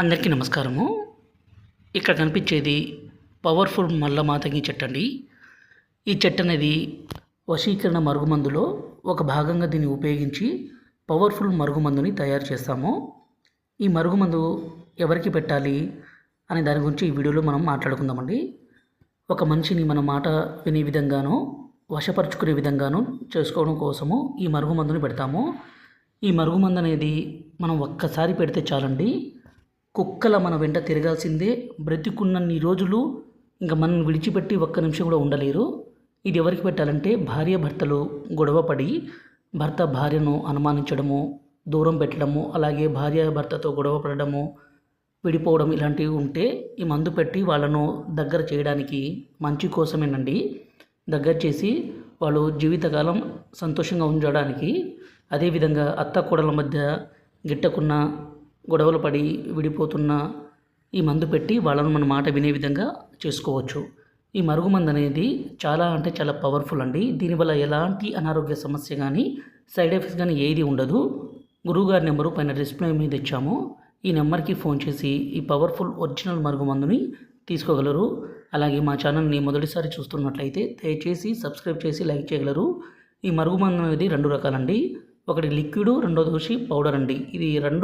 అందరికీ నమస్కారము. ఇక్కడ కనిపించేది పవర్ఫుల్ మల్ల మాతంగి చెట్టు అండి. ఈ చెట్టు అనేది వశీకరణ మరుగుమందులో ఒక భాగంగా దీన్ని ఉపయోగించి పవర్ఫుల్ మరుగుమందుని తయారు చేస్తాము. ఈ మరుగుమందు ఎవరికి పెట్టాలి అనే దాని గురించి ఈ వీడియోలో మనం మాట్లాడుకుందామండి. ఒక మనిషిని మన మాట వినే విధంగానో వశపరుచుకునే విధంగానో చేసుకోవడం కోసము ఈ మరుగుమందుని పెడతాము. ఈ మరుగుమందు అనేది మనం ఒక్కసారి పెడితే చాలండి, కుక్కల మన వెంట తిరగాల్సిందే. బ్రతికున్నన్ని రోజులు ఇంకా మనం విడిచిపెట్టి ఒక్క నిమిషం కూడా ఉండలేరు. ఇది ఎవరికి పెట్టాలంటే భార్యాభర్తలు గొడవపడి భర్త భార్యను అనుమానించడము, దూరం పెట్టడము, అలాగే భార్యాభర్తతో గొడవ పడడము, విడిపోవడం ఇలాంటివి ఉంటే ఈ మందు పెట్టి వాళ్ళను దగ్గర చేయడానికి మంచి కోసమేనండి. దగ్గర చేసి వాళ్ళు జీవితకాలం సంతోషంగా ఉంచడానికి, అదేవిధంగా అత్త కోడల మధ్య గిట్టకున్న గొడవలు పడి విడిపోతున్న ఈ మందు పెట్టి వాళ్ళను మన మాట వినే విధంగా చేసుకోవచ్చు. ఈ మరుగుమందు అనేది చాలా అంటే చాలా పవర్ఫుల్ అండి. దీనివల్ల ఎలాంటి అనారోగ్య సమస్య కానీ సైడ్ ఎఫెక్ట్స్ కానీ ఏది ఉండదు. గురువుగారి నెంబరు పైన డిస్ప్లే మీద ఇచ్చాము. ఈ నెంబర్కి ఫోన్ చేసి ఈ పవర్ఫుల్ ఒరిజినల్ మరుగుమందుని తీసుకోగలరు. అలాగే మా ఛానల్ని మొదటిసారి చూస్తున్నట్లయితే దయచేసి సబ్స్క్రైబ్ చేసి లైక్ చేయగలరు. ఈ మరుగుమందు అనేది 2 రకాలండి. ఒకటి లిక్విడ్, రెండోది వచ్చి పౌడర్ అండి. ఇది 2